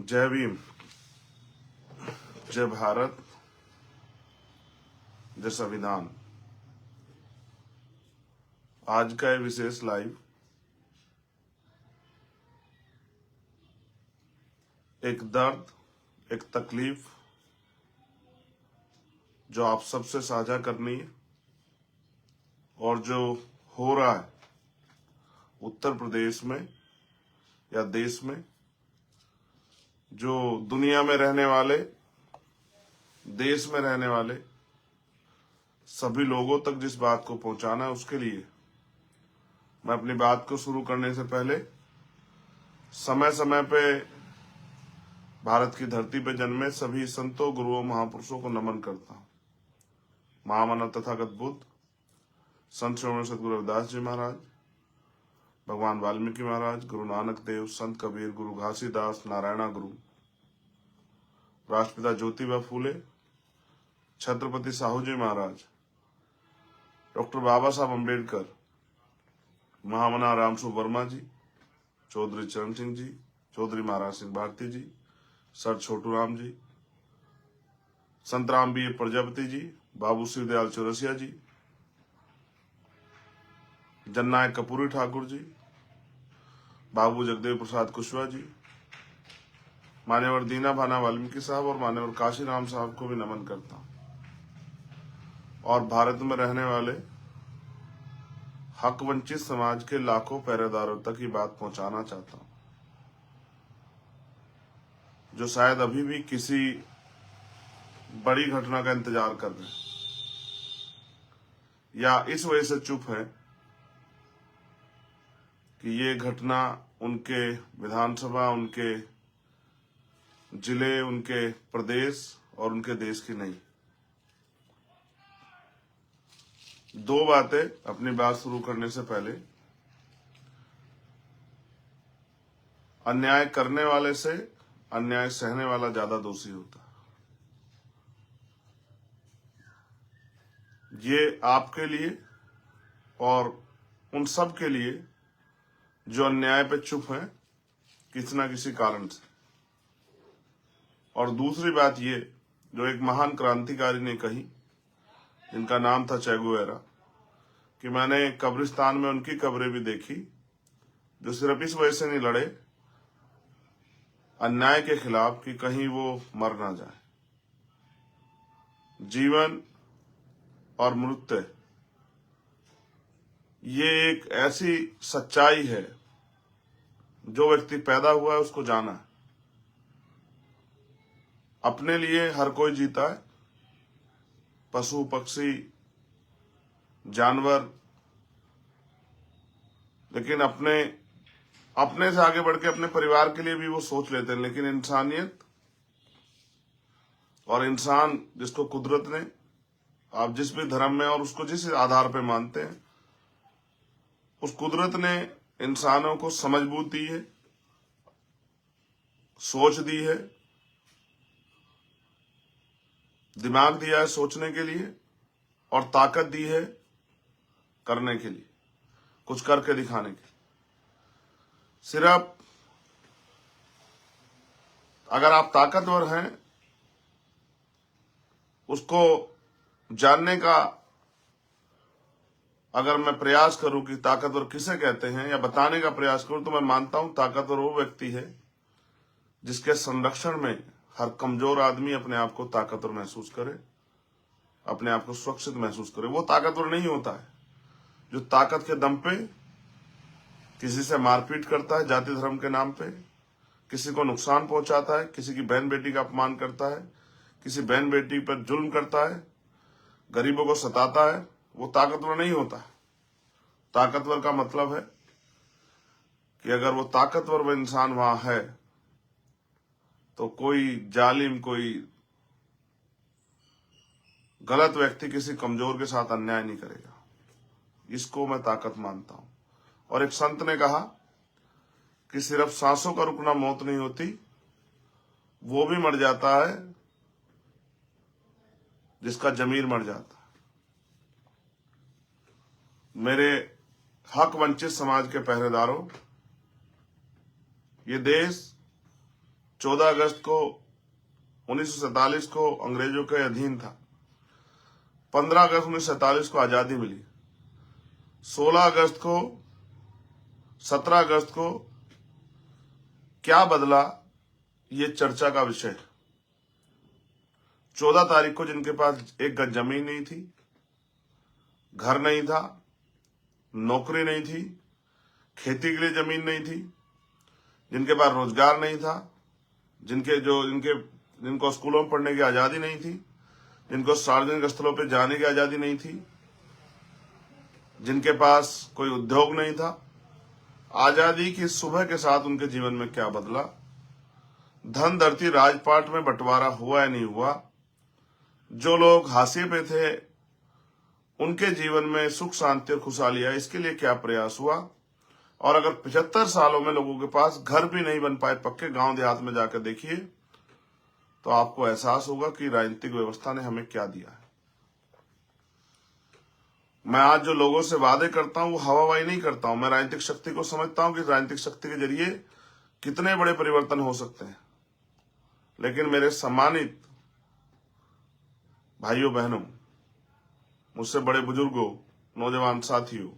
जय भीम, जय भारत, जय संविधान। आज का ये विशेष लाइव एक दर्द, एक तकलीफ जो आप सबसे साझा करनी है और जो हो रहा है उत्तर प्रदेश में या देश में, जो दुनिया में रहने वाले, देश में रहने वाले सभी लोगों तक जिस बात को पहुंचाना है, उसके लिए मैं अपनी बात को शुरू करने से पहले समय समय पे भारत की धरती पे जन्मे सभी संतों, गुरुओं, महापुरुषों को नमन करता हूं। महामानव तथागत बुद्ध, संत श्रीमद सद्गुरु रविदास जी महाराज, भगवान वाल्मीकि महाराज, गुरु नानक देव, संत कबीर, गुरु घासीदास, नारायणा गुरु, राष्ट्रपिता ज्योतिबा फूले, छत्रपति साहू जी महाराज, डॉक्टर बाबा साहब अम्बेडकर, महामना रामसु वर्मा जी, चौधरी चरण सिंह जी, चौधरी महाराज सिंह भारती जी, सर छोटू राम जी, संत राम बी प्रजापति जी, बाबू शिवदयाल चौरसिया जी, जननायक कपूरी ठाकुर जी, बाबू जगदेव प्रसाद कुशवाहा जी, मान्यवर दीना भाना वाल्मीकि साहब और मान्यवर काशी राम साहब को भी नमन करता हूं। और भारत में रहने वाले हक वंचित समाज के लाखों पहरेदारों तक ये बात पहुंचाना चाहता हूं, जो शायद अभी भी किसी बड़ी घटना का इंतजार कर रहे हैं या इस वजह से चुप है कि ये घटना उनके विधानसभा, उनके जिले, उनके प्रदेश और उनके देश की नहीं। दो बातें अपनी बात शुरू करने से पहले। अन्याय करने वाले से अन्याय सहने वाला ज्यादा दोषी होता है। ये आपके लिए और उन सब के लिए जो अन्याय पे चुप है किसी ना किसी कारण से। और दूसरी बात ये, जो एक महान क्रांतिकारी ने कही, जिनका नाम था चे गुवेरा, कि मैंने कब्रिस्तान में उनकी कब्रें भी देखी जो सिर्फ इस वजह से नहीं लड़े अन्याय के खिलाफ कि कहीं वो मर ना जाए। जीवन और मृत्यु ये एक ऐसी सच्चाई है, जो व्यक्ति पैदा हुआ है उसको जाना है। अपने लिए हर कोई जीता है, पशु, पक्षी, जानवर, लेकिन अपने से आगे बढ़ के अपने परिवार के लिए भी वो सोच लेते हैं। लेकिन इंसानियत और इंसान जिसको कुदरत ने, आप जिस भी धर्म में और उसको जिस आधार पे मानते हैं, उस कुदरत ने इंसानों को समझ बूझ दी है, सोच दी है, दिमाग दिया है सोचने के लिए और ताकत दी है करने के लिए, कुछ करके दिखाने के लिए। सिर्फ अगर आप ताकतवर हैं, उसको जानने का अगर मैं प्रयास करूं कि ताकतवर किसे कहते हैं या बताने का प्रयास करूं, तो मैं मानता हूं ताकतवर वो व्यक्ति है जिसके संरक्षण में हर कमजोर आदमी अपने आप को ताकतवर महसूस करे, अपने आप को सुरक्षित महसूस करे। वो ताकतवर नहीं होता है जो ताकत के दम पे किसी से मारपीट करता है, जाति धर्म के नाम पे किसी को नुकसान पहुंचाता है, किसी की बहन बेटी का अपमान करता है, किसी बहन बेटी पर जुल्म करता है, गरीबों को सताता है। वो ताकतवर नहीं होता है। ताकतवर का मतलब है कि अगर वो ताकतवर वो इंसान वहां है तो कोई जालिम, कोई गलत व्यक्ति किसी कमजोर के साथ अन्याय नहीं करेगा। इसको मैं ताकत मानता हूं। और एक संत ने कहा कि सिर्फ सांसों का रुकना मौत नहीं होती, वो भी मर जाता है जिसका जमीर मर जाता है। मेरे हक वंचित समाज के पहरेदारों, ये देश 14 अगस्त को 1947 को अंग्रेजों के अधीन था। 15 अगस्त 1947 को आजादी मिली। 16 अगस्त को, 17 अगस्त को क्या बदला, ये चर्चा का विषय है। 14 तारीख को जिनके पास एक गज जमीन नहीं थी, घर नहीं था, नौकरी नहीं थी, खेती के लिए जमीन नहीं थी, जिनके पास रोजगार नहीं था, जिनको स्कूलों में पढ़ने की आजादी नहीं थी, जिनको सार्वजनिक स्थलों पर जाने की आजादी नहीं थी, जिनके पास कोई उद्योग नहीं था, आजादी की सुबह के साथ उनके जीवन में क्या बदला, धन धरती राजपाट में बंटवारा हुआ या नहीं हुआ, जो लोग हाशिए पे थे उनके जीवन में सुख शांति और खुशहाली आई, इसके लिए क्या प्रयास हुआ। और अगर 75 सालों में लोगों के पास घर भी नहीं बन पाए, पक्के गांव देहात में जाकर देखिए तो आपको एहसास होगा कि राजनीतिक व्यवस्था ने हमें क्या दिया है। मैं आज जो लोगों से वादे करता हूं वो हवाबाजी नहीं करता हूं। मैं राजनीतिक शक्ति को समझता हूं कि राजनीतिक शक्ति के जरिए कितने बड़े परिवर्तन हो सकते हैं। लेकिन मेरे सम्मानित भाइयों बहनों, मुझसे बड़े बुजुर्गों, नौजवान साथियों,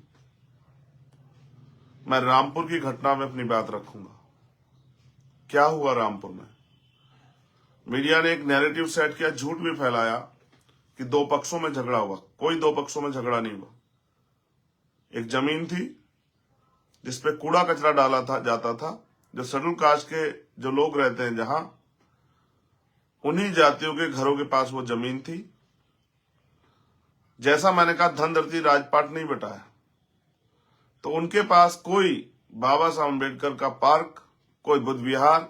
मैं रामपुर की घटना में अपनी बात रखूंगा। क्या हुआ रामपुर में? मीडिया ने एक नैरेटिव सेट किया, झूठ भी फैलाया कि दो पक्षों में झगड़ा हुआ। कोई दो पक्षों में झगड़ा नहीं हुआ। एक जमीन थी जिसपे कूड़ा कचरा डाला जाता था, जो शेड्यूल कास्ट के जो लोग रहते हैं जहां, उन्हीं जातियों के घरों के पास वो जमीन थी। जैसा मैंने कहा, धन धरती राजपाट नहीं बटा है, तो उनके पास कोई बाबा साहब अम्बेडकर का पार्क, कोई बुद्ध विहार,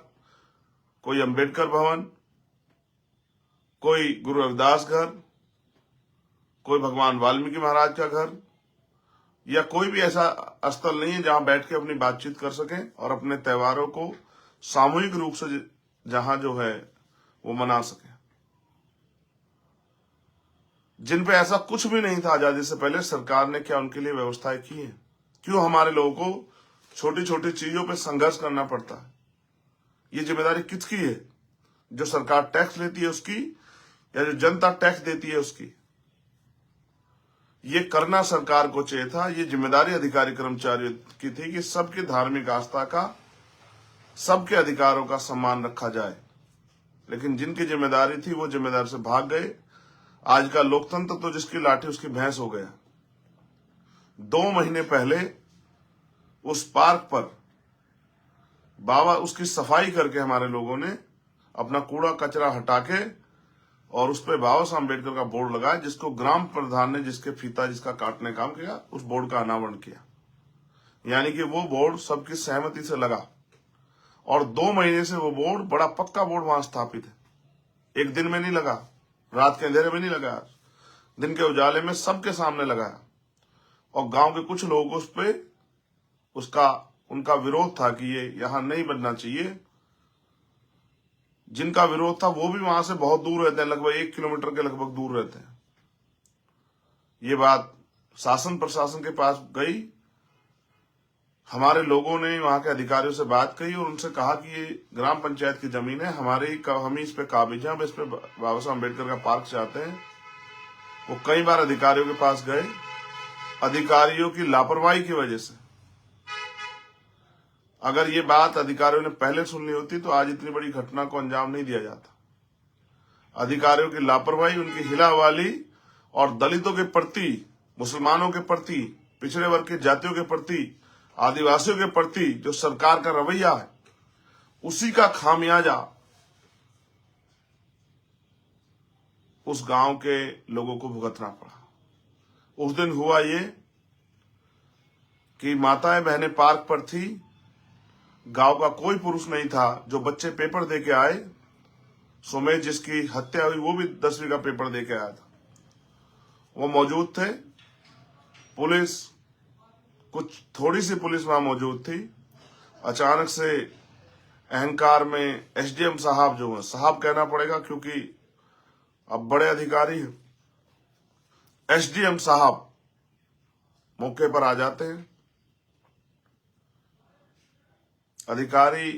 कोई अम्बेडकर भवन, कोई गुरु रविदास घर, कोई भगवान वाल्मीकि महाराज का घर, या कोई भी ऐसा स्थल नहीं है जहां बैठ के अपनी बातचीत कर सके और अपने त्योहारों को सामूहिक रूप से जहां जो है वो मना सके। जिन पे ऐसा कुछ भी नहीं था आजादी से पहले, सरकार ने क्या उनके लिए व्यवस्थाएं की है? क्यों हमारे लोगों को छोटी छोटी चीजों पे संघर्ष करना पड़ता है? ये जिम्मेदारी किसकी है? जो सरकार टैक्स लेती है उसकी, या जो जनता टैक्स देती है उसकी? ये करना सरकार को चाहिए था। ये जिम्मेदारी अधिकारी कर्मचारियों की थी कि सबकी धार्मिक आस्था का, सबके अधिकारों का सम्मान रखा जाए। लेकिन जिनकी जिम्मेदारी थी वो जिम्मेदारी से भाग गए। आज का लोकतंत्र तो जिसकी लाठी उसकी भैंस हो गया। 2 महीने पहले उस पार्क पर बाबा उसकी सफाई करके हमारे लोगों ने अपना कूड़ा कचरा हटा के और उस पर बाबा साहब अम्बेडकर का बोर्ड लगाया, जिसको ग्राम प्रधान ने जिसके फीता जिसका काटने काम किया, उस बोर्ड का अनावरण किया। यानी कि वो बोर्ड सबकी सहमति से लगा और 2 महीने से वो बोर्ड, बड़ा पक्का बोर्ड वहां स्थापित है। एक दिन में नहीं लगा, रात के अंधेरे में नहीं लगा, दिन के उजाले में सबके सामने लगाया। और गांव के कुछ लोगों को उस पे उनका विरोध था कि ये यहां नहीं बनना चाहिए। जिनका विरोध था वो भी वहां से बहुत दूर रहते हैं, लगभग 1 किलोमीटर के लगभग दूर रहते हैं। ये बात शासन प्रशासन के पास गई। हमारे लोगों ने वहां के अधिकारियों से बात कही और उनसे कहा कि ये ग्राम पंचायत की जमीन है, हम ही इस पे काबिज हैं, हम इस पे बाबा साहब अम्बेडकर का पार्क चाहते हैं। वो कई बार अधिकारियों के पास गए। अधिकारियों की लापरवाही की वजह से, अगर ये बात अधिकारियों ने पहले सुन ली होती तो आज इतनी बड़ी घटना को अंजाम नहीं दिया जाता। अधिकारियों की लापरवाही, उनकी हिलावाली और दलितों के प्रति, मुसलमानों के प्रति, पिछड़े वर्ग की जातियों के प्रति, आदिवासियों के प्रति जो सरकार का रवैया है, उसी का खामियाजा उस गांव के लोगों को भुगतना पड़ा। उस दिन हुआ ये कि माताएं बहनें पार्क पर थी, गांव का कोई पुरुष नहीं था। जो बच्चे पेपर दे के आए, सुमेश जिसकी हत्या हुई वो भी 10वीं का पेपर दे के आया था, वो मौजूद थे। पुलिस, कुछ थोड़ी सी पुलिस वहां मौजूद थी। अचानक से अहंकार में एसडीएम साहब, जो है, साहब कहना पड़ेगा क्योंकि अब बड़े अधिकारी हैं, एसडीएम साहब मौके पर आ जाते हैं। अधिकारी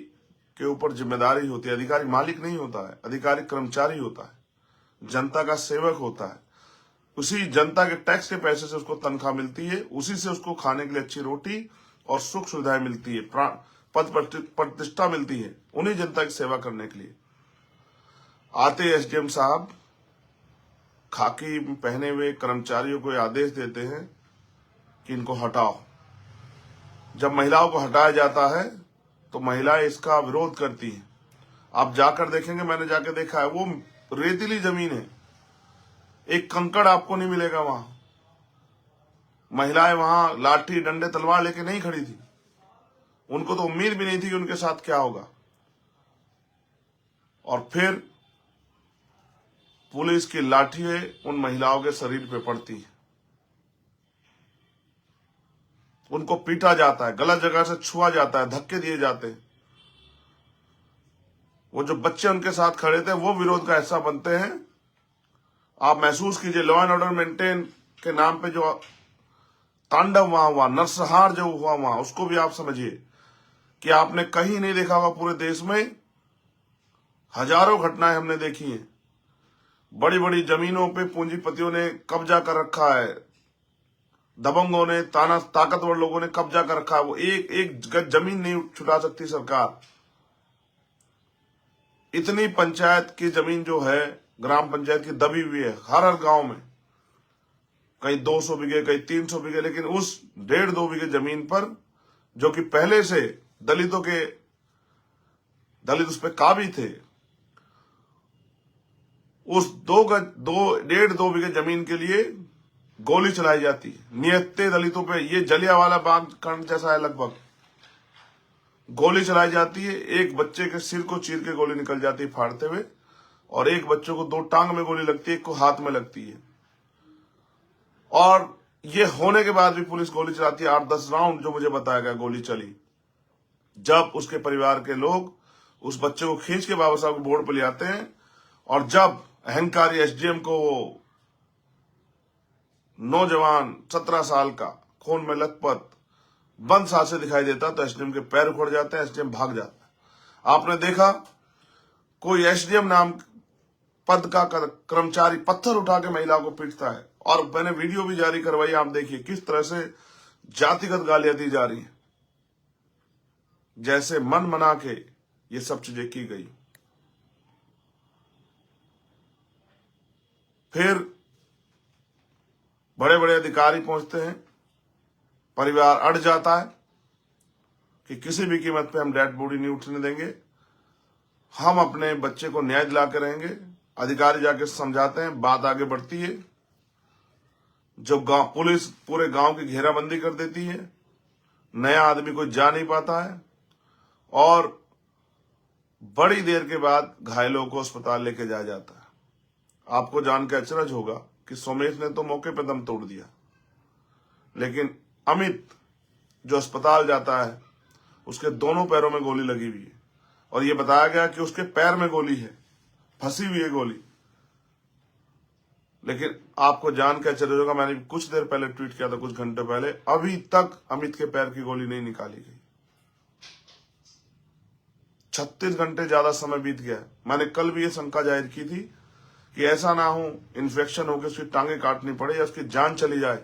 के ऊपर जिम्मेदारी होती है। अधिकारी मालिक नहीं होता है, अधिकारी कर्मचारी होता है, जनता का सेवक होता है। उसी जनता के टैक्स के पैसे से उसको तनख्वाह मिलती है, उसी से उसको खाने के लिए अच्छी रोटी और सुख सुविधाएं मिलती है, पद प्रतिष्ठा मिलती है, उन्हीं जनता की सेवा करने के लिए। आते एसडीएम साहब खाकी पहने हुए कर्मचारियों को आदेश देते हैं कि इनको हटाओ। जब महिलाओं को हटाया जाता है तो महिलाएं इसका विरोध करती हैं। आप जाकर देखेंगे, मैंने जाकर देखा है, वो रेतीली जमीन है, एक कंकड़ आपको नहीं मिलेगा वहां। महिलाएं वहां लाठी डंडे तलवार लेके नहीं खड़ी थी, उनको तो उम्मीद भी नहीं थी कि उनके साथ क्या होगा। और फिर पुलिस की लाठी उन महिलाओं के शरीर पे पड़ती है, उनको पीटा जाता है, गलत जगह से छुआ जाता है, धक्के दिए जाते हैं। वो जो बच्चे उनके साथ खड़े थे वो विरोध का हिस्सा बनते हैं। आप महसूस कीजिए, लॉ एंड ऑर्डर मेंटेन के नाम पे जो तांडव वहां हुआ, नरसंहार जो हुआ वहां, उसको भी आप समझिए कि आपने कहीं नहीं देखा होगा। पूरे देश में हजारों घटनाएं हमने देखी हैं। बड़ी बड़ी जमीनों पे पूंजीपतियों ने कब्जा कर रखा है, दबंगों ने, ताकतवर लोगों ने कब्जा कर रखा है। वो एक एक गज जमीन नहीं छुटा सकती सरकार। इतनी पंचायत की जमीन जो है, ग्राम पंचायत की, दबी हुई है हर गांव में, कहीं 200 बीघे, कहीं 300 बीघे। लेकिन उस 1.5-2 बीघे जमीन पर, जो कि पहले से दलित उस पर काबिज थे, उस 1.5-2 बीघे जमीन के लिए गोली चलाई जाती है। निहत्थे दलितों पे, ये जलियांवाला बाग कांड जैसा है लगभग। गोली चलाई जाती है, एक बच्चे के सिर को चीर के गोली निकल जाती है फाड़ते हुए, और एक बच्चे को 2 टांग में गोली लगती है, एक को हाथ में लगती है। और ये होने के बाद भी पुलिस गोली चलाती है। 8-10 राउंड जो मुझे बताया गया गोली चली। जब उसके परिवार के लोग उस बच्चे को खींच के बाबा साहब के बोर्ड पर ले आते हैं, और जब अहंकारी एसडीएम को वो नौजवान 17 साल का खून में लथपथ बंद सांस से दिखाई देता, तो एसडीएम के पैर उखड़ जाते हैं, एसडीएम भाग जाता है। आपने देखा कोई एसडीएम नाम पद का कर्मचारी पत्थर उठा के महिलाओं को पीटता है, और मैंने वीडियो भी जारी करवाई। आप देखिए किस तरह से जातिगत गालियां दी जा रही हैं, जैसे मन मना के ये सब चीजें की गई। फिर बड़े बड़े अधिकारी पहुंचते हैं, परिवार अड़ जाता है कि किसी भी कीमत पे हम डेड बॉडी नहीं उठने देंगे, हम अपने बच्चे को न्याय दिला के रहेंगे। अधिकारी जाके समझाते हैं, बात आगे बढ़ती है। जो पुलिस पूरे गांव की घेराबंदी कर देती है, नया आदमी कोई जा नहीं पाता है, और बड़ी देर के बाद घायलों को अस्पताल लेके जाया जाता है। आपको जान के अचरज होगा कि सोमेश ने तो मौके पर दम तोड़ दिया, लेकिन अमित जो अस्पताल जाता है, उसके दोनों पैरों में गोली लगी हुई है, और ये बताया गया कि उसके पैर में गोली है, फंसी हुई है गोली। लेकिन आपको जान के आश्चर्य होगा, मैंने कुछ देर पहले ट्वीट किया था, कुछ घंटे पहले, अभी तक अमित के पैर की गोली नहीं निकाली गई। 36 घंटे ज्यादा समय बीत गया। मैंने कल भी ये शंका जाहिर की थी कि ऐसा ना हो इन्फेक्शन होकर उसकी टांगे काटनी पड़े या उसकी जान चली जाए।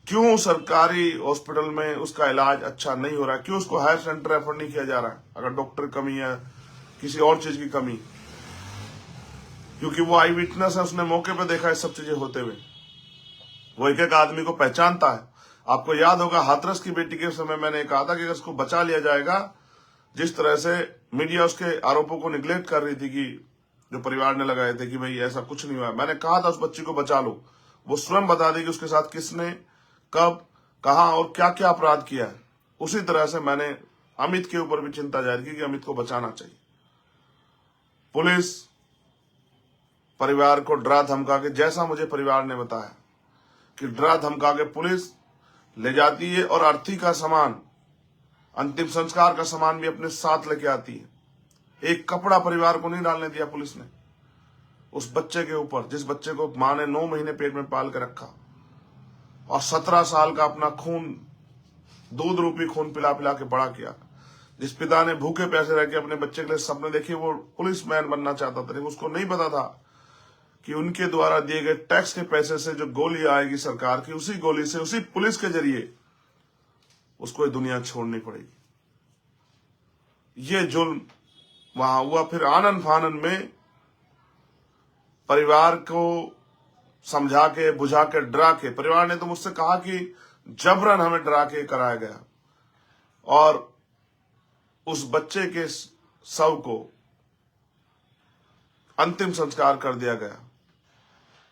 क्यों सरकारी हॉस्पिटल में उसका इलाज अच्छा नहीं हो रहा है? क्यों उसको हायर सेंटर रेफर नहीं किया जा रहा है? अगर डॉक्टर कमी है, किसी और चीज की कमी, क्योंकि वो आई विटनेस है, उसने मौके पे देखा है सब चीजें होते हुए। वो एक एक आदमी को पहचानता है। आपको याद होगा हाथरस की बेटी के समय मैंने कहा था कि अगर उसको बचा लिया जाएगा, जिस तरह से मीडिया उसके आरोपों को निगलेक्ट कर रही थी, कि जो परिवार ने लगाए थे कि भाई ऐसा कुछ नहीं हुआ, मैंने कहा था उस बच्ची को बचा लो, वो स्वयं बता देगी उसके साथ किसने, कब, कहां और क्या क्या अपराध किया है। उसी तरह से मैंने अमित के ऊपर भी चिंता जाहिर की कि अमित को बचाना चाहिए। पुलिस परिवार को डरा धमका के, जैसा मुझे परिवार ने बताया कि डरा धमका के पुलिस ले जाती है, और अर्थी का सामान, अंतिम संस्कार का सामान भी अपने साथ लेके आती है। एक कपड़ा परिवार को नहीं डालने दिया पुलिस ने उस बच्चे के ऊपर, जिस बच्चे को मां ने 9 महीने पेट में पाल के रखा, और 17 साल का अपना खून, दूध रूपी खून पिला पिला के बड़ा किया। जिस पिता ने भूखे प्यासे रह के अपने बच्चे के लिए सपने देखे, वो पुलिसमैन बनना चाहता था, लेकिन उसको नहीं पता था कि उनके द्वारा दिए गए टैक्स के पैसे से जो गोली आएगी सरकार की, उसी गोली से, उसी पुलिस के जरिए उसको ये दुनिया छोड़नी पड़ेगी। ये जुल्म वहां हुआ। फिर आनन फानन में परिवार को समझा के, बुझा के, डरा के, परिवार ने तो मुझसे कहा कि जबरन हमें डरा के कराया गया, और उस बच्चे के शव को अंतिम संस्कार कर दिया गया।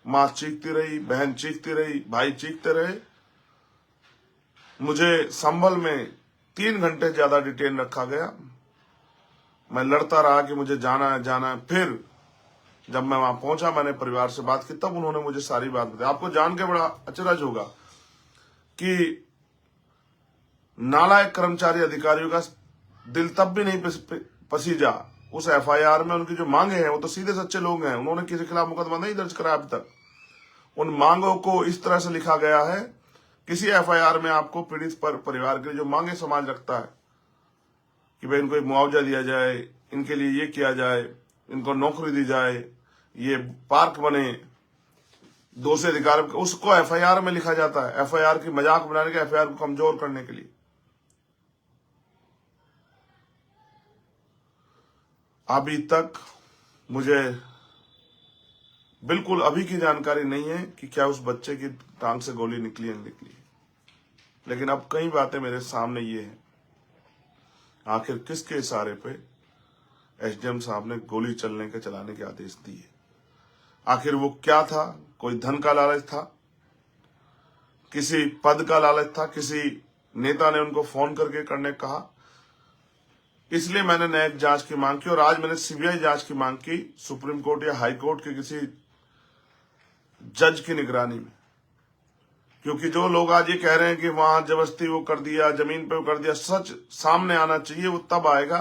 मां चीखती रही, बहन चीखती रही, भाई चीखते रहे। मुझे संभल में 3 घंटे ज्यादा डिटेन रखा गया। मैं लड़ता रहा कि मुझे जाना है, जाना है। फिर जब मैं वहां पहुंचा, मैंने परिवार से बात की, तब उन्होंने मुझे सारी बात बताई। आपको जान के बड़ा अचरज होगा कि नालायक कर्मचारी अधिकारियों का दिल तब भी नहीं पसीजा उस एफआईआर में। उनकी जो मांगे हैं, वो तो सीधे सच्चे लोग हैं, उन्होंने किसी के खिलाफ मुकदमा नहीं दर्ज कराया अभी तक। उन मांगों को इस तरह से लिखा गया है, किसी एफआईआर में आपको पीड़ित परिवार के लिए जो मांगे समाज रखता है कि भाई इनको मुआवजा दिया जाए, इनके लिए ये किया जाए, इनको नौकरी दी जाए, ये पार्क बने, दोषी अधिकार, उसको एफआईआर में लिखा जाता है, एफआईआर की मजाक बनाने के, एफआईआर को कमजोर करने के लिए। अभी तक मुझे बिल्कुल अभी की जानकारी नहीं है कि क्या उस बच्चे की टांग से गोली निकली है, निकली। लेकिन अब कई बातें मेरे सामने ये है, आखिर किसके इशारे पे एसडीएम साहब ने गोली चलाने के आदेश दिए? आखिर वो क्या था? कोई धन का लालच था, किसी पद का लालच था, किसी नेता ने उनको फोन करके करने कहा? इसलिए मैंने न्यायिक जांच की मांग की, और आज मैंने सीबीआई जांच की मांग की, सुप्रीम कोर्ट या हाई कोर्ट के किसी जज की निगरानी में। क्योंकि जो लोग आज ये कह रहे हैं कि वहां जबरदस्ती वो कर दिया, जमीन पे वो कर दिया, सच सामने आना चाहिए। वो तब आएगा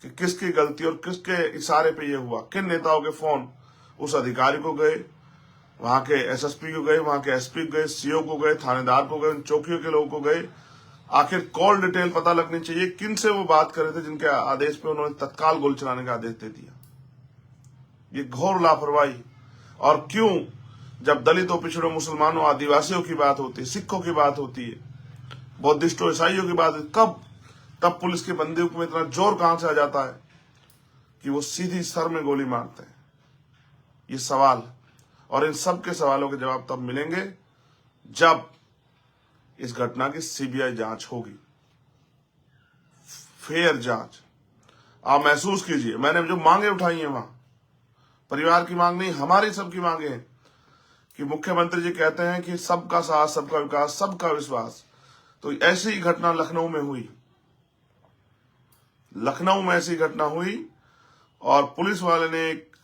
कि किसकी गलती और किसके इशारे पे ये हुआ। किन नेताओं के फोन उस अधिकारी को गए, वहां के एसएसपी को गए, वहां के एसपी को गए, सीओ को गए, थानेदार को गए, चौकियों के लोगों को गए। आखिर कॉल डिटेल पता लगनी चाहिए, किन से वो बात कर रहे थे जिनके आदेश पे उन्होंने तत्काल गोली चलाने का आदेश दे दिया। ये घोर लापरवाही। और क्यों, जब दलितों, पिछड़ों, मुसलमानों, आदिवासियों की बात होती है, सिखों की बात होती है, बौद्धिस्टों, ईसाइयों की बात, कब तब पुलिस की बंदूक में इतना जोर कहां से आ जाता है कि वो सीधी सर में गोली मारते हैं? ये सवाल, और इन सब के सवालों के जवाब तब मिलेंगे जब इस घटना की सीबीआई जांच होगी, फेयर जांच। आप महसूस कीजिए, मैंने जो मांगे उठाई हैं वहां परिवार की मांग नहीं, हमारी सबकी मांगे हैं कि मुख्यमंत्री जी कहते हैं कि सबका साथ, सबका विकास, सबका विश्वास। तो ऐसी घटना लखनऊ में हुई, लखनऊ में ऐसी घटना हुई, और पुलिस वाले ने एक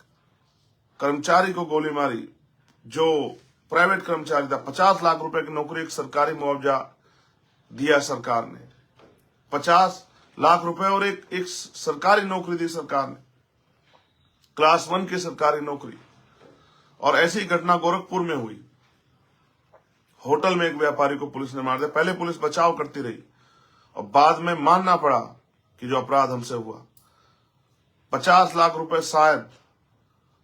कर्मचारी को गोली मारी जो प्राइवेट कर्मचारी था। 50 लाख रुपए की नौकरी, एक सरकारी मुआवजा दिया सरकार ने, 50 लाख रुपए, और एक सरकारी नौकरी दी सरकार ने, क्लास 1 की सरकारी नौकरी। और ऐसी घटना गोरखपुर में हुई, होटल में एक व्यापारी को पुलिस ने मार दिया। पहले पुलिस बचाव करती रही और बाद में मानना पड़ा कि जो अपराध हमसे हुआ। 50 लाख रुपए शायद,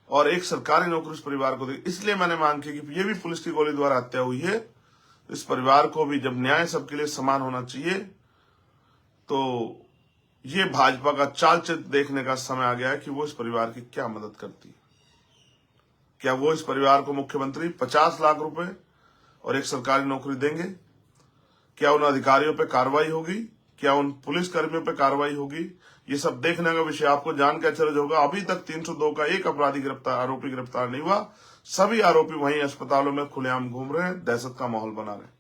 और एक सरकारी नौकरी उस परिवार को दी। इसलिए मैंने मांग की कि ये भी पुलिस की गोली द्वारा हत्या हुई है, इस परिवार को भी, जब न्याय सबके लिए समान होना चाहिए, तो ये भाजपा का चाल चित्र देखने का समय आ गया है कि वो इस परिवार की क्या मदद करती है। क्या वो इस परिवार को मुख्यमंत्री 50 लाख रुपए और एक सरकारी नौकरी देंगे? क्या उन अधिकारियों पे कार्रवाई होगी? क्या उन पुलिस कर्मियों पे कार्रवाई होगी? ये सब देखने का विषय। आपको जान के आश्चर्य होगा, अभी तक 302 का एक आरोपी गिरफ्तार नहीं हुआ। सभी आरोपी वहीं अस्पतालों में खुलेआम घूम रहे हैं, दहशत का माहौल बना रहे हैं।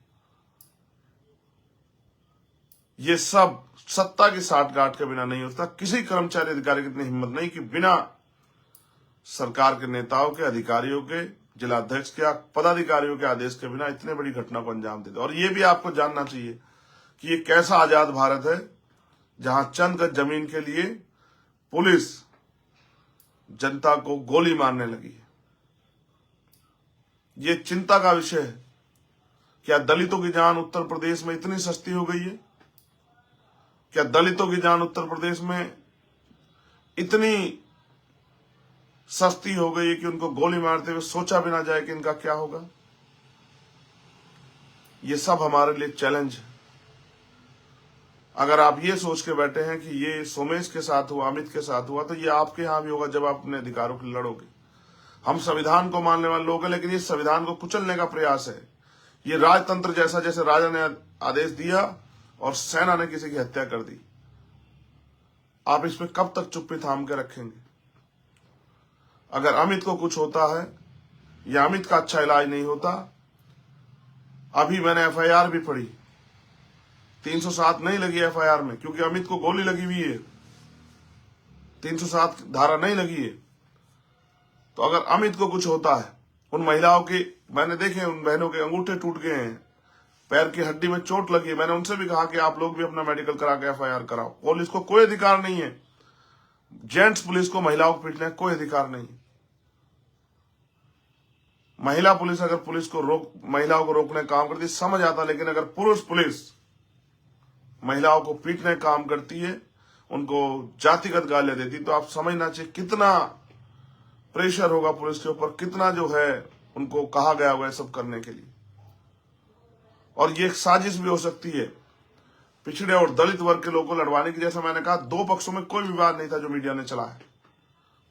ये सब सत्ता की साठगांठ के बिना नहीं होता। किसी कर्मचारी अधिकारी की इतनी हिम्मत नहीं कि बिना सरकार के नेताओं के, अधिकारियों के, जिलाध्यक्ष के, पदाधिकारियों के आदेश के बिना इतने बड़ी घटना को अंजाम देते। और ये भी आपको जानना चाहिए कि ये कैसा आजाद भारत है जहां चंद गज जमीन के लिए पुलिस जनता को गोली मारने लगी है। ये चिंता का विषय है। क्या दलितों की जान उत्तर प्रदेश में इतनी सस्ती हो गई है? क्या दलितों की जान उत्तर प्रदेश में इतनी सस्ती हो गई है कि उनको गोली मारते हुए सोचा भी ना जाए कि इनका क्या होगा? ये सब हमारे लिए चैलेंज है। अगर आप ये सोच के बैठे हैं कि ये सोमेश के साथ हुआ, अमित के साथ हुआ, तो ये आपके यहां भी होगा जब आप अपने अधिकारों के लिए लड़ोगे। हम संविधान को मानने वाले लोग हैं, लेकिन ये संविधान को कुचलने का प्रयास है। ये राजतंत्र जैसा, जैसे राजा ने आदेश दिया और सेना ने किसी की हत्या कर दी। आप इस पे कब तक चुप्पी थाम के रखेंगे? अगर अमित को कुछ होता है या अमित का अच्छा इलाज नहीं होता, अभी मैंने एफआईआर भी पढ़ी, 307 नहीं लगी एफआईआर में, क्योंकि अमित को गोली लगी हुई है, 307 धारा नहीं लगी है। तो अगर अमित को कुछ होता है, उन महिलाओं की मैंने देखे, उन बहनों के अंगूठे टूट गए हैं, पैर की हड्डी में चोट लगी है, मैंने उनसे भी कहा कि आप लोग भी अपना मेडिकल करा के एफआईआर कराओ। पुलिस को कोई अधिकार नहीं है, जेंट्स पुलिस को महिलाओं को पीटने का कोई अधिकार नहीं। महिला पुलिस अगर महिलाओं को रोकने का काम करती समझ आता, लेकिन अगर पुरुष पुलिस महिलाओं को पीटने का काम करती है, उनको जातिगत गालियां देती, तो आप समझना चाहिए कितना प्रेशर होगा पुलिस के ऊपर, कितना जो है उनको कहा गया हुआ है सब करने के लिए। और ये एक साजिश भी हो सकती है पिछड़े और दलित वर्ग के लोगों को लड़वाने की। जैसा मैंने कहा, दो पक्षों में कोई विवाद नहीं था जो मीडिया ने चला है,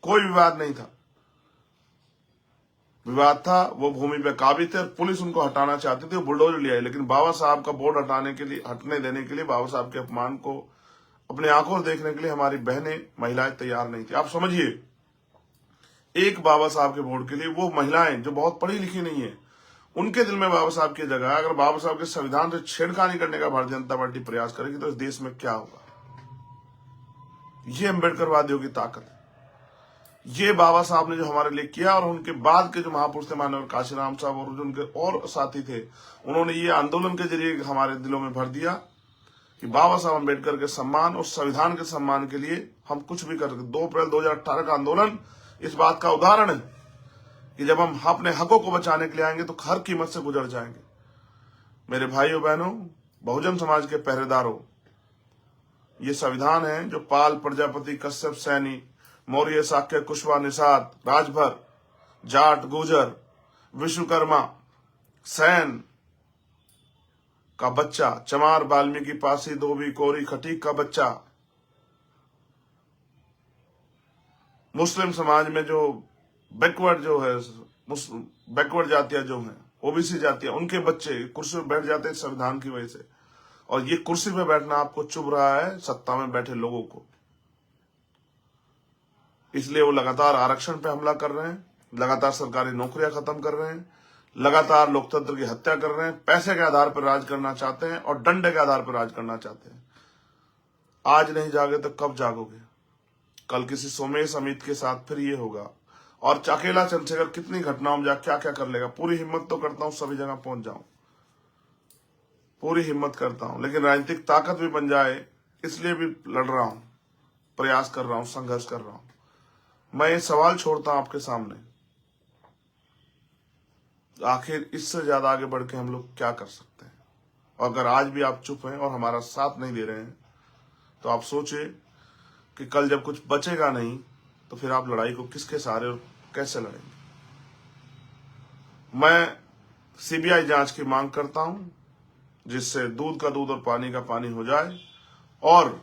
कोई विवाद नहीं था। विवाद था वो भूमि पे काबिज थे और पुलिस उनको हटाना चाहती थी, वो बुलडोजर ले आई। लेकिन बाबा साहब का बोर्ड हटने देने के लिए, बाबा साहब के अपमान को अपने आंखों से देखने के लिए हमारी बहनें, महिलाएं तैयार नहीं थी। आप समझिए, एक बाबा साहब के बोर्ड के लिए वो महिलाएं जो बहुत पढ़ी लिखी नहीं है, उनके दिल में बाबा साहब की जगह है। अगर बाबा साहब के संविधान से छेड़खानी करने का भारतीय जनता पार्टी प्रयास करेगी तो इस देश में क्या होगा? ये अम्बेडकरवादियों की ताकत है। ये बाबा साहब ने जो हमारे लिए किया, और उनके बाद के जो महापुरुष थे, माननीय काशीराम साहब और जो उनके और साथी थे, उन्होंने ये आंदोलन के जरिए हमारे दिलों में भर दिया कि बाबा साहब अम्बेडकर के सम्मान और संविधान के सम्मान के लिए हम कुछ भी कर सकते। 2 अप्रैल 2018 का आंदोलन इस बात का उदाहरण है कि जब हम अपने हकों को बचाने के लिए आएंगे तो हर कीमत से गुजर जाएंगे। मेरे भाइयों बहनों, बहुजन समाज के पहरेदारों, ये संविधान है जो पाल, प्रजापति, कश्यप, सैनी, मौर्य, शाक्य, कुशवा, निषाद, राजभर, जाट, गुर्जर, विश्वकर्मा, सैन का बच्चा, चमार, वाल्मीकि, पासी, धोबी, कोरी, खटीक का बच्चा, मुस्लिम समाज में जो बैकवर्ड जातियां जो हैं, ओबीसी जातियां, उनके बच्चे कुर्सी पर बैठ जाते हैं संविधान की वजह से। और ये कुर्सी पे बैठना आपको चुभ रहा है सत्ता में बैठे लोगों को, इसलिए वो लगातार आरक्षण पे हमला कर रहे हैं, लगातार सरकारी नौकरियां खत्म कर रहे हैं, लगातार लोकतंत्र की हत्या कर रहे हैं, पैसे के आधार पर राज करना चाहते हैं और डंडे के आधार पर राज करना चाहते हैं। आज नहीं जागे तो कब जागोगे? कल किसी सोमेश, अमित के साथ फिर ये होगा। और अकेला चंद्रशेखर कितनी घटनाओं में जा क्या क्या कर लेगा। पूरी हिम्मत तो करता हूं सभी जगह पहुंच जाऊं, पूरी हिम्मत करता हूं, लेकिन राजनीतिक ताकत भी बन जाए इसलिए भी लड़ रहा हूं, प्रयास कर रहा हूं, संघर्ष कर रहा हूं। मैं ये सवाल छोड़ता हूं आपके सामने, आखिर इससे ज्यादा आगे बढ़ के हम लोग क्या कर सकते हैं? और अगर आज भी आप चुप हैं और हमारा साथ नहीं दे रहे हैं, तो आप सोचिए कि कल जब कुछ बचेगा नहीं तो फिर आप लड़ाई को किसके सहारे और कैसे लड़ेंगे? मैं सीबीआई जांच की मांग करता हूं, जिससे दूध का दूध और पानी का पानी हो जाए, और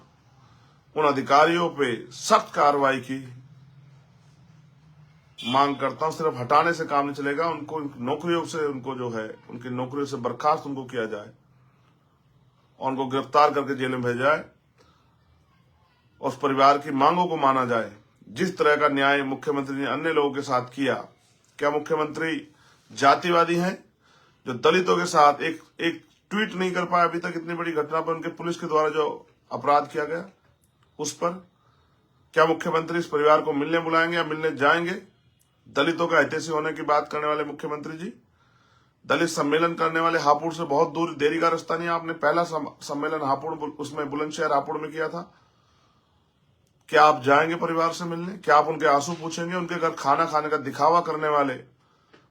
उन अधिकारियों पे सख्त कार्रवाई की मांग करता हूं। सिर्फ हटाने से काम नहीं चलेगा, उनको नौकरियों से, उनको जो है उनकी नौकरियों से बर्खास्त उनको किया जाए और उनको गिरफ्तार करके जेल में भेजा जाए। उस परिवार की मांगों को माना जाए। जिस तरह का न्याय मुख्यमंत्री ने अन्य लोगों के साथ किया, क्या मुख्यमंत्री जातिवादी हैं जो दलितों के साथ एक ट्वीट नहीं कर पाए अभी तक? इतनी बड़ी घटना पर उनके पुलिस के द्वारा जो अपराध किया गया उस पर क्या मुख्यमंत्री इस परिवार को मिलने बुलाएंगे या मिलने जाएंगे? दलितों का हितैषी होने की बात करने वाले मुख्यमंत्री जी, दलित सम्मेलन करने वाले, हापुड़ से बहुत दूर, देरी का रास्ता नहीं। आपने पहला सम्मेलन हापुड़, उसमें बुलंदशहर हापुड़ में किया था। क्या आप जाएंगे परिवार से मिलने? क्या आप उनके आंसू पूछेंगे? उनके घर खाना खाने का दिखावा करने वाले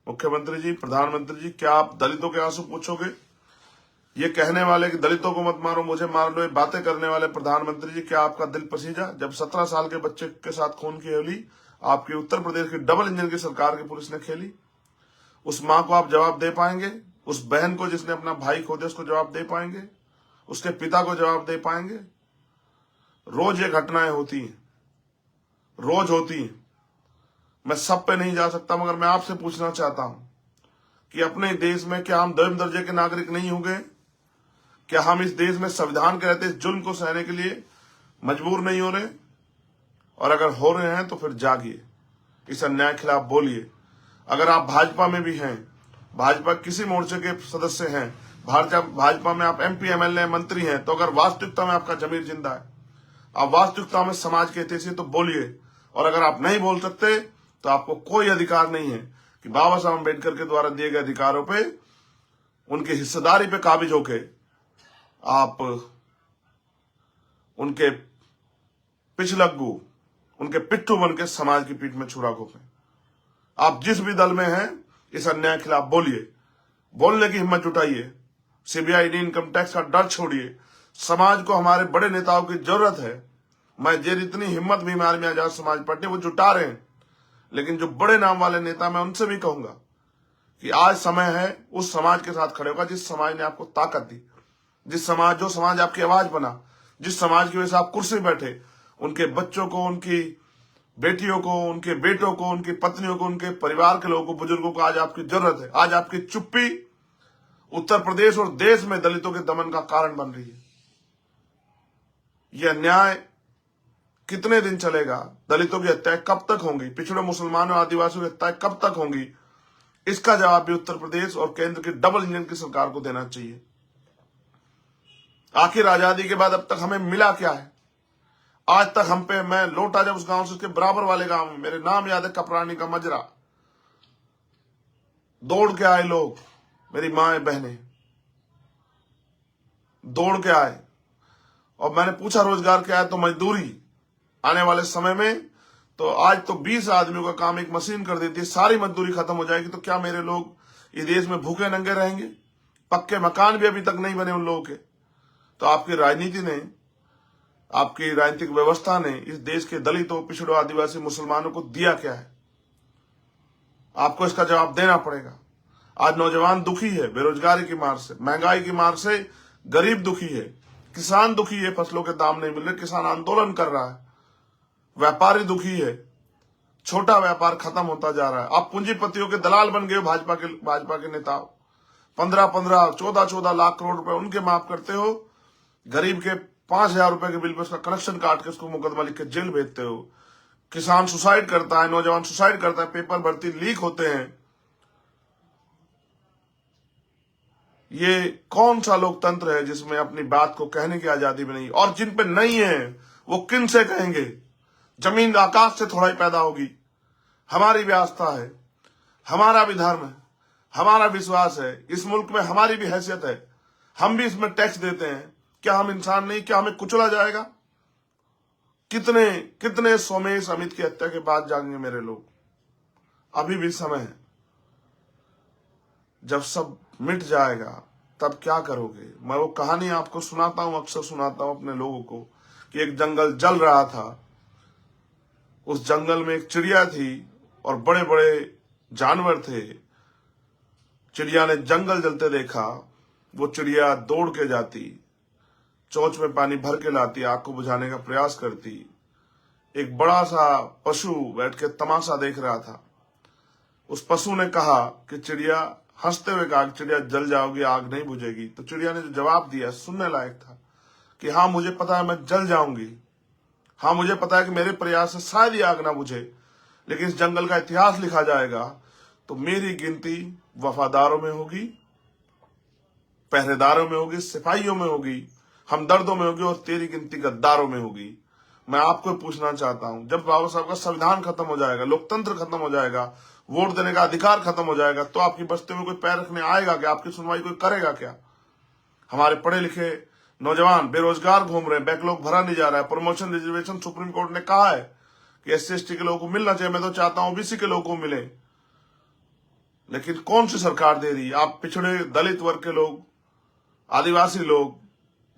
मुख्यमंत्री जी, प्रधानमंत्री जी, क्या आप दलितों के आंसू पूछोगे? ये कहने वाले कि दलितों को मत मारो, मुझे मार लो, ये बातें करने वाले प्रधानमंत्री जी, क्या आपका दिल पसीजा? जब 17 साल के बच्चे के साथ खून की होली आपकी उत्तर प्रदेश की डबल इंजन की सरकार की पुलिस ने खेली, उस मां को आप जवाब दे पाएंगे? उस बहन को जिसने अपना भाई खो दिया उसको जवाब दे पाएंगे? उसके पिता को जवाब दे पाएंगे? रोज ये घटनाएं होती हैं, रोज होती हैं। मैं सब पे नहीं जा सकता, मगर मैं आपसे पूछना चाहता हूं कि अपने देश में क्या हम दसवें दर्जे के नागरिक नहीं हो गए? क्या हम इस देश में संविधान के रहते इस जुल्म को सहने के लिए मजबूर नहीं हो रहे? और अगर हो रहे हैं तो फिर जागिए, इस अन्याय के खिलाफ बोलिए। अगर आप भाजपा में भी हैं, भाजपा किसी मोर्चे के सदस्य हैं, भाजपा में आप MP MLA मंत्री हैं, तो अगर वास्तविकता में आपका जमीर जिंदा है, आप वास्तविकता में समाज के हित से तो बोलिए। और अगर आप नहीं बोल सकते तो आपको कोई अधिकार नहीं है कि बाबा साहब अम्बेडकर के द्वारा दिए गए अधिकारों पे, उनकी हिस्सेदारी पे काबिज होके आप उनके पिछलग्गू, उनके पिट्ठू बन के समाज की पीठ में छुरा घोंपें। आप जिस भी दल में हैं, इस अन्याय के खिलाफ बोलिए, बोलने की हिम्मत जुटाइए। CBI इनकम टैक्स का डर छोड़िए। समाज को हमारे बड़े नेताओं की जरूरत है। मैं जितनी हिम्मत भी हमारे में आजाद समाज पार्टी वो जुटा रहे हैं, लेकिन जो बड़े नाम वाले नेता, मैं उनसे भी कहूंगा कि आज समय है उस समाज के साथ खड़े होगा जिस समाज ने आपको ताकत दी, जो समाज आपकी आवाज बना, जिस समाज की वजह से आप कुर्सी बैठे। उनके बच्चों को, उनकी बेटियों को, उनके बेटों को, उनकी पत्नियों को, उनके परिवार के लोगों को, बुजुर्गों को आज आपकी जरूरत है। आज आपकी चुप्पी उत्तर प्रदेश और देश में दलितों के दमन का कारण बन रही है। यह अन्याय कितने दिन चलेगा? दलितों की हत्याएं कब तक होंगी? पिछड़े मुसलमानों और आदिवासियों की हत्याएं कब तक होंगी? इसका जवाब भी उत्तर प्रदेश और केंद्र की डबल इंजन की सरकार को देना चाहिए। आखिर आजादी के बाद अब तक हमें मिला क्या है? आज तक हम पे, मैं लौटा जब उस गांव से, उसके बराबर वाले गांव में, मेरे नाम याद है, कपरानी का मजरा, दौड़ के आए लोग, मेरी माँ बहने दौड़ के आए, और मैंने पूछा रोजगार क्या है, तो मजदूरी। आने वाले समय में तो आज तो 20 आदमियों का काम एक मशीन कर देती है, सारी मजदूरी खत्म हो जाएगी। तो क्या मेरे लोग इस देश में भूखे नंगे रहेंगे? पक्के मकान भी अभी तक नहीं बने उन लोगों के। तो आपकी राजनीति ने, आपकी राजनीतिक व्यवस्था ने इस देश के दलितों, पिछड़ों, आदिवासी, मुसलमानों को दिया क्या है? आपको इसका जवाब देना पड़ेगा। आज नौजवान दुखी है बेरोजगारी की मार से, महंगाई की मार से। गरीब दुखी है, किसान दुखी है, फसलों के दाम नहीं मिल रहे, किसान आंदोलन कर रहा है। व्यापारी दुखी है, छोटा व्यापार खत्म होता जा रहा है। आप पूंजीपतियों के दलाल बन गए हो। भाजपा के नेता 15-15, 14-14 लाख करोड़ रुपए उनके माफ करते हो। गरीब के 5,000 रुपए के बिल पे उसका कनेक्शन काट के उसको मुकदमा लिख के जेल भेजते हो। किसान सुसाइड करता है, नौजवान सुसाइड करता है, पेपर भर्ती लीक होते हैं। ये कौन सा लोकतंत्र है जिसमें अपनी बात को कहने की आजादी भी नहीं? और जिन पे नहीं है वो किन से कहेंगे? जमीन आकाश से थोड़ा ही पैदा होगी। हमारी भी आस्था है, हमारा भी धर्म है, हमारा विश्वास है, इस मुल्क में हमारी भी हैसियत है, हम भी इसमें टैक्स देते हैं। क्या हम इंसान नहीं? क्या हमें कुचला जाएगा? कितने कितने सोमेश अमित की हत्या के बाद जाएंगे मेरे लोग? अभी भी समय है। जब सब मिट जाएगा तब क्या करोगे? मैं वो कहानी आपको सुनाता हूं, अक्सर सुनाता हूं अपने लोगों को, कि एक जंगल जल रहा था। उस जंगल में एक चिड़िया थी और बड़े बड़े जानवर थे। चिड़िया ने जंगल जलते देखा। वो चिड़िया दौड़ के जाती, चोंच में पानी भर के लाती, आग को बुझाने का प्रयास करती। एक बड़ा सा पशु बैठ के तमाशा देख रहा था। उस पशु ने कहा कि चिड़िया, हंसते हुए कहा, चिड़िया जल जाओगी, आग नहीं बुझेगी। तो चिड़िया ने जो जवाब दिया सुनने लायक था कि हाँ मुझे पता है मैं जल जाऊंगी, हाँ मुझे पता है कि मेरे प्रयास से शायद ही आग ना बुझे, लेकिन इस जंगल का इतिहास लिखा जाएगा तो मेरी गिनती वफादारों में होगी, पहरेदारों में होगी, सिपाहियों में होगी, हमदर्दों में होगी, और तेरी गिनती गद्दारों में होगी। मैं आपको पूछना चाहता हूं, जब बाबा साहब का संविधान खत्म हो जाएगा, लोकतंत्र खत्म हो जाएगा, वोट देने का अधिकार खत्म हो जाएगा, तो आपकी बस्ती में कोई पैर रखने आएगा क्या? आपकी सुनवाई कोई करेगा क्या? हमारे पढ़े लिखे नौजवान बेरोजगार घूम रहे हैं, बैकलॉग भरा नहीं जा रहा है। प्रमोशन रिजर्वेशन सुप्रीम कोर्ट ने कहा है कि SC/ST के लोगों को मिलना चाहिए। मैं तो चाहता हूं OBC के लोगों को मिले, लेकिन कौन सी सरकार दे रही है? आप पिछड़े दलित वर्ग के लोग, आदिवासी लोग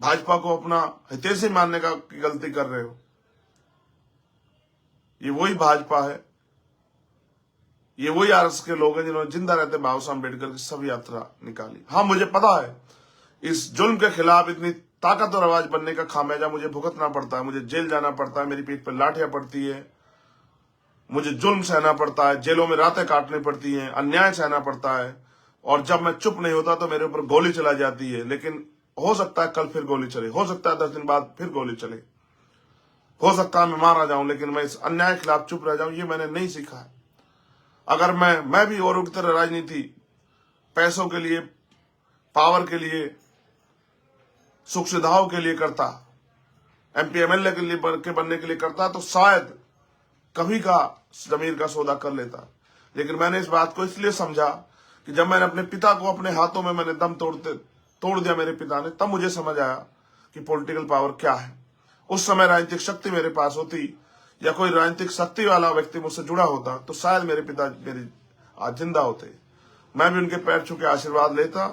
भाजपा को अपना हितैषी मानने का की गलती कर रहे हो। ये वही भाजपा है, ये वही आरएसएस के लोग हैं जिन्होंने जिंदा रहते बाबा साहब अम्बेडकर की सब यात्रा निकाली। हाँ, मुझे पता है इस जुल्म के खिलाफ इतनी ताकतवर आवाज बनने का खामियाजा मुझे भुगतना पड़ता है, मुझे जेल जाना पड़ता है, मेरी पीठ पर लाठियां पड़ती है, मुझे जुल्म सहना पड़ता है, जेलों में रातें काटनी पड़ती हैं, अन्याय सहना पड़ता है, और जब मैं चुप नहीं होता तो मेरे ऊपर गोली चला जाती है। लेकिन हो सकता है कल फिर गोली चले, हो सकता है 10 दिन बाद फिर गोली चले, हो सकता है मैं मारा जाऊं, लेकिन मैं इस अन्याय के खिलाफ चुप रह जाऊं, ये मैंने नहीं सीखा है। अगर मैं भी औरों की तरह राजनीति पैसों के लिए, पावर के लिए, सुख सुविधाओं के लिए करता, MP MLA के लिए बनने के लिए करता, तो शायद कभी का जमीर का सौदा कर लेता। लेकिन मैंने इस बात को इसलिए समझा कि जब मैंने अपने पिता को अपने हाथों में मैंने दम तोड़ दिया मेरे पिता ने, तब मुझे समझ आया कि पॉलिटिकल पावर क्या है। उस समय राजनीतिक शक्ति मेरे पास होती या कोई राजनीतिक शक्ति वाला व्यक्ति मुझसे जुड़ा होता तो शायद मेरे पिता मेरी आज जिंदा होते। मैं भी उनके पैर छू के आशीर्वाद लेता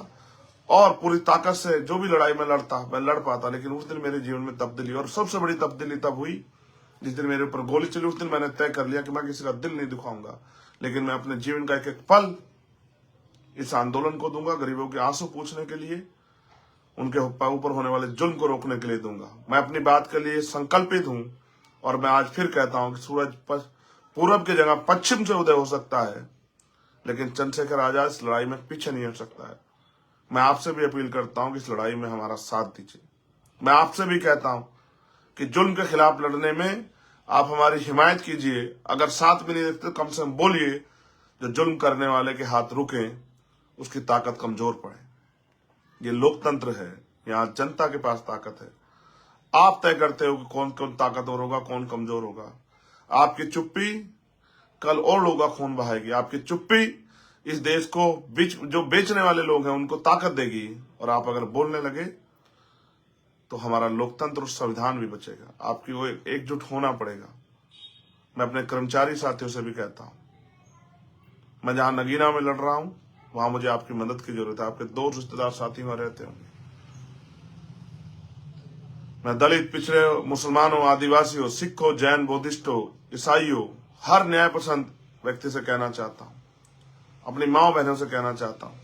और पूरी ताकत से जो भी लड़ाई में लड़ता मैं लड़ पाता। लेकिन उस दिन मेरे जीवन में तब्दीली, और सबसे बड़ी तब्दीली तब हुई जिस दिन मेरे ऊपर गोली चली। उस दिन मैंने तय कर लिया कि मैं किसी का दिल नहीं दुखाऊंगा, लेकिन मैं अपने जीवन का एक एक पल इस आंदोलन को दूंगा, गरीबों के आंसू पूछने के लिए, उनके ऊपर होने वाले जुल्म को रोकने के लिए दूंगा। मैं अपनी बात के लिए संकल्पित हूं, और मैं आज फिर कहता हूं कि सूरज पूरब की जगह पश्चिम से उदय हो सकता है, लेकिन चंद्रशेखर आजाद इस लड़ाई में पीछे नहीं हो सकता है। मैं आपसे भी अपील करता हूं कि इस लड़ाई में हमारा साथ दीजिए। मैं आपसे भी कहता हूं कि जुल्म के खिलाफ लड़ने में आप हमारी हिमायत कीजिए। अगर साथ भी नहीं देखते कम से कम बोलिए, जो जुल्म करने वाले के हाथ रुके, उसकी ताकत कमजोर पड़े। ये लोकतंत्र है, यहाँ जनता के पास ताकत है। आप तय करते हो कि कौन कौन ताकतवर होगा, कौन कमजोर होगा। आपकी चुप्पी कल और लोगों का खून बहाएगी। आपकी चुप्पी इस देश को जो बेचने वाले लोग हैं उनको ताकत देगी, और आप अगर बोलने लगे तो हमारा लोकतंत्र और संविधान भी बचेगा। आपकी वो एकजुट होना पड़ेगा। मैं अपने कर्मचारी साथियों से भी कहता हूं, मैं जहां नगीना में लड़ रहा हूं वहां मुझे आपकी मदद की जरूरत है। आपके दो रिश्तेदार साथी वहां रहते होंगे। मैं दलित, पिछड़े, मुसलमान हो, आदिवासी हो, सिख हो, जैन, बुद्धिस्ट हो, ईसाई हो, हर न्याय पसंद व्यक्ति से कहना चाहता हूं, अपनी माओ बहनों से कहना चाहता हूं,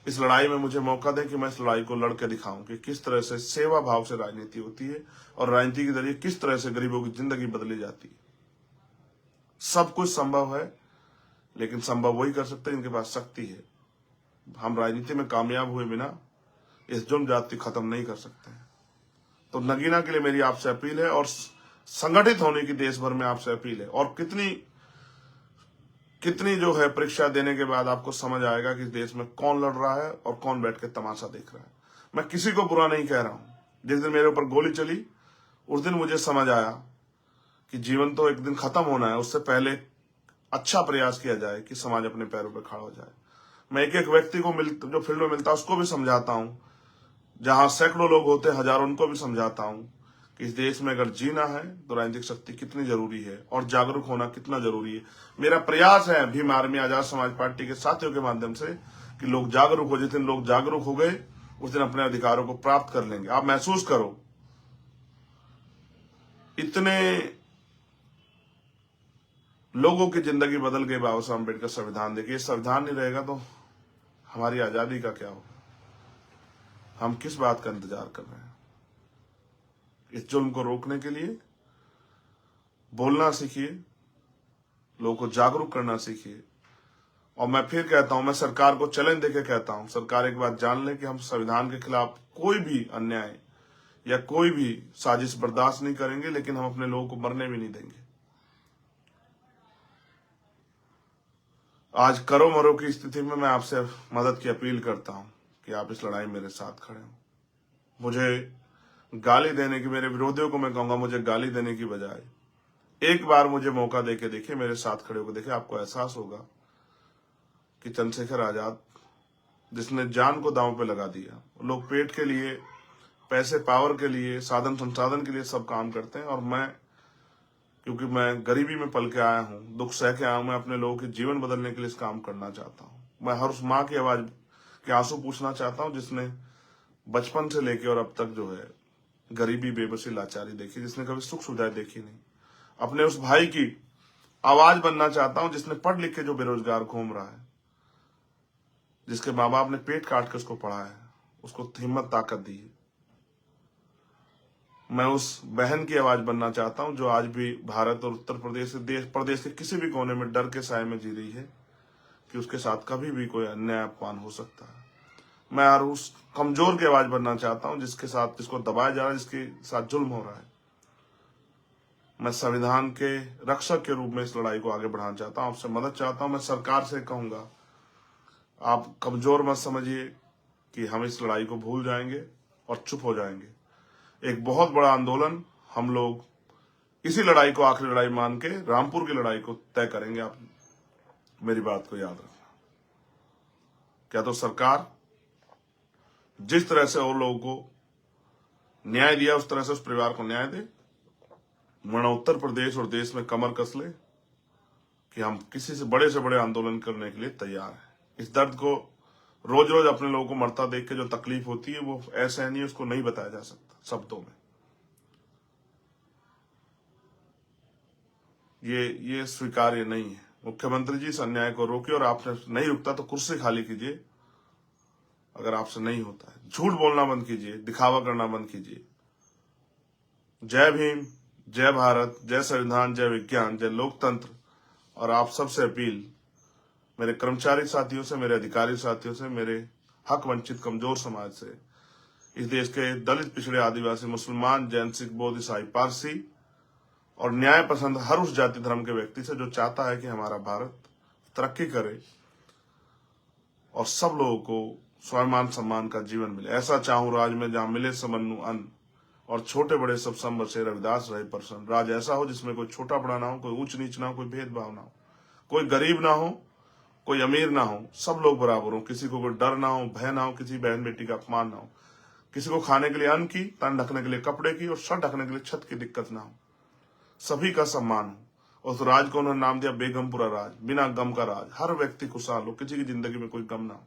इस लड़ाई में मुझे मौका दें कि मैं इस लड़ाई को लड़कर दिखाऊं कि किस तरह से सेवा भाव से राजनीति होती है, और राजनीति के जरिए किस तरह से गरीबों की जिंदगी बदली जाती है। सब कुछ संभव है, लेकिन संभव वही कर सकते हैं जिनके पास शक्ति है। हम राजनीति में कामयाब हुए बिना इस जुल्म जाति खत्म नहीं कर सकते हैं। तो नगीना के लिए मेरी आपसे अपील है, और संगठित होने की देश भर में आपसे अपील है। और कितनी जो है परीक्षा देने के बाद आपको समझ आएगा कि इस देश में कौन लड़ रहा है और कौन बैठ के तमाशा देख रहा है। मैं किसी को बुरा नहीं कह रहा हूं। जिस दिन मेरे ऊपर गोली चली उस दिन मुझे समझ आया कि जीवन तो एक दिन खत्म होना है, उससे पहले अच्छा प्रयास किया जाए कि समाज अपने पैरों पर खड़ा हो जाए। मैं एक एक व्यक्ति को जो फील्ड में मिलता है उसको भी समझाता हूं, जहां सैकड़ों लोग होते हैं, हजारों, उनको भी समझाता हूं कि इस देश में अगर जीना है तो राजनीतिक शक्ति कितनी जरूरी है और जागरूक होना कितना जरूरी है। मेरा प्रयास है भीम आर्मी आजाद समाज पार्टी के साथियों के माध्यम से कि लोग जागरूक हो। जिस दिन लोग जागरूक हो गए उस दिन अपने अधिकारों को प्राप्त कर लेंगे। आप महसूस करो, इतने लोगों की जिंदगी बदल गई बाबा साहब अम्बेडकर संविधान देखिए। संविधान नहीं रहेगा तो हमारी आजादी का क्या होगा? हम किस बात का इंतजार कर रहे हैं? इस जुल्म को रोकने के लिए बोलना सीखिए, लोगों को जागरूक करना सीखिए। और मैं फिर कहता हूं, मैं सरकार को चैलेंज देके कहता हूं, सरकार एक बात जान ले कि हम संविधान के खिलाफ कोई भी अन्याय या कोई भी साजिश बर्दाश्त नहीं करेंगे, लेकिन हम अपने लोगों को मरने भी नहीं देंगे। आज करो मरो की स्थिति में मैं आपसे मदद की अपील करता हूं कि आप इस लड़ाई में मेरे साथ खड़े हो। मुझे गाली देने की, मेरे विरोधियों को मैं कहूंगा, मुझे गाली देने की बजाय एक बार मुझे मौका देके देखिए, मेरे साथ खड़े होकर देखिए, आपको एहसास होगा कि चंद्रशेखर आजाद जिसने जान को दांव पे लगा दिया। लोग पेट के लिए, पैसे, पावर के लिए, साधन संसाधन के लिए सब काम करते हैं, और मैं, क्योंकि मैं गरीबी में पल के आया हूं, दुख सह के आया हूं, मैं अपने लोगों के जीवन बदलने के लिए इस काम करना चाहता हूं। मैं हर उस माँ की आवाज के आंसू पूछना चाहता हूं जिसने बचपन से लेके और अब तक जो है गरीबी, बेबसी, लाचारी देखी, जिसने कभी सुख सुविधाएं देखी नहीं। अपने उस भाई की आवाज बनना चाहता हूं जिसने पढ़ लिख के जो बेरोजगार घूम रहा है, जिसके माँ बाप ने पेट काट के उसको पढ़ाया है, उसको हिम्मत ताकत दी है। मैं उस बहन की आवाज बनना चाहता हूं जो आज भी भारत और उत्तर प्रदेश से प्रदेश के किसी भी कोने में डर के साए में जी रही है कि उसके साथ कभी भी कोई अन्याय अपमान हो सकता है। मैं यार उस कमजोर की आवाज बनना चाहता हूं जिसको दबाया जा रहा है, जिसके साथ जुल्म हो रहा है। मैं संविधान के रक्षक के रूप में इस लड़ाई को आगे बढ़ाना चाहता हूं, आपसे मदद चाहता हूं। मैं सरकार से कहूंगा, आप कमजोर मत समझिए कि हम इस लड़ाई को भूल जाएंगे और चुप हो जाएंगे। एक बहुत बड़ा आंदोलन हम लोग इसी लड़ाई को आखिरी लड़ाई मान के रामपुर की लड़ाई को तय करेंगे। आप मेरी बात को याद रखना। क्या तो सरकार जिस तरह से और लोगों को न्याय दिया उस तरह से उस परिवार को न्याय दे, वरना उत्तर प्रदेश और देश में कमर कस ले कि हम किसी से बड़े आंदोलन करने के लिए तैयार हैं। इस दर्द को रोज रोज अपने लोगों को मरता देख के जो तकलीफ होती है वो ऐसे नहीं, उसको नहीं बताया जा सकता शब्दों में। ये स्वीकार्य नहीं है। मुख्यमंत्री जी इस अन्याय को रोकिए, और आपने नहीं रुकता तो कुर्सी खाली कीजिए। अगर आपसे नहीं होता है, झूठ बोलना बंद कीजिए, दिखावा करना बंद कीजिए। जय भीम, जय भारत, जय संविधान, जय विज्ञान, जय लोकतंत्र। और आप सबसे अपील, मेरे कर्मचारी साथियों से, मेरे अधिकारी साथियों से, मेरे हक वंचित कमजोर समाज से, इस देश के दलित, पिछड़े, आदिवासी, मुसलमान, जैन, सिख, बौद्ध, ईसाई, पारसी और न्याय पसंद हर उस जाति धर्म के व्यक्ति से जो चाहता है कि हमारा भारत तरक्की करे और सब लोगों को स्वाभिमान सम्मान का जीवन मिले। ऐसा चाहूं राज में जहां मिले समन्नु अन्न, और छोटे बड़े सब सम बसे, रविदास रहे प्रसन्न। राज ऐसा हो जिसमें कोई छोटा बड़ा ना हो, कोई ऊंच नीच ना हो, कोई भेदभाव ना हो, कोई गरीब ना हो, कोई अमीर ना हो, सब लोग बराबर हो। किसी को कोई डर ना हो, भय ना हो, किसी बहन बेटी का अपमान ना हो, किसी को खाने के लिए अन्न की, तन ढकने के लिए कपड़े की और सर ढकने के लिए छत की दिक्कत ना हो, सभी का सम्मान हो। उस राज को उन्होंने नाम दिया बेगमपुरा राज, बिना गम का राज। हर व्यक्ति खुशहाल हो, किसी की जिंदगी में कोई गम ना हो।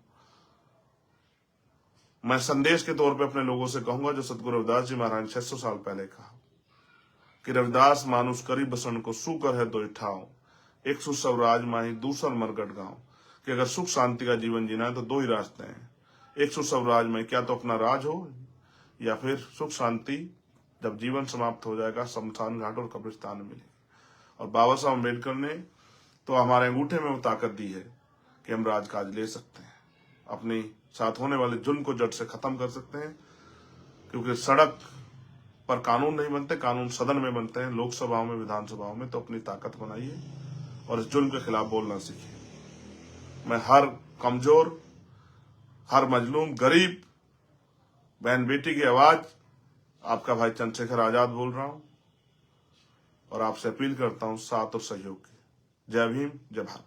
मैं संदेश के तौर पे अपने लोगों से कहूंगा जो सतगुरु रविदास जी महाराज ने 600 साल पहले कहा कि रविदास मानुष करी बसन को सुकर है दो ठाव, एक सुसव राज माही दूसर मरगट गांव। कि अगर सुख शांति का जीवन जीना है तो दो ही रास्ते हैं, एक सुसव राज में, क्या तो अपना राज हो, या फिर सुख शांति जब जीवन समाप्त हो जाएगा शमशान घाट और कब्रिस्तान में मिलेगी। और बाबा साहब अम्बेडकर ने तो हमारे अंगूठे में वो ताकत दी है कि हम राजकाज ले सकते हैं, अपनी साथ होने वाले जुल्म को जड़ से खत्म कर सकते हैं। क्योंकि सड़क पर कानून नहीं बनते, कानून सदन में बनते हैं, लोकसभाओं में, विधानसभाओं में। तो अपनी ताकत बनाइए और इस जुल्म के खिलाफ बोलना सीखिए। मैं हर कमजोर, हर मजलूम, गरीब बहन बेटी की आवाज आपका भाई चंद्रशेखर आजाद बोल रहा हूं, और आपसे अपील करता हूं साथ और सहयोग की। जय भीम, जय भारत।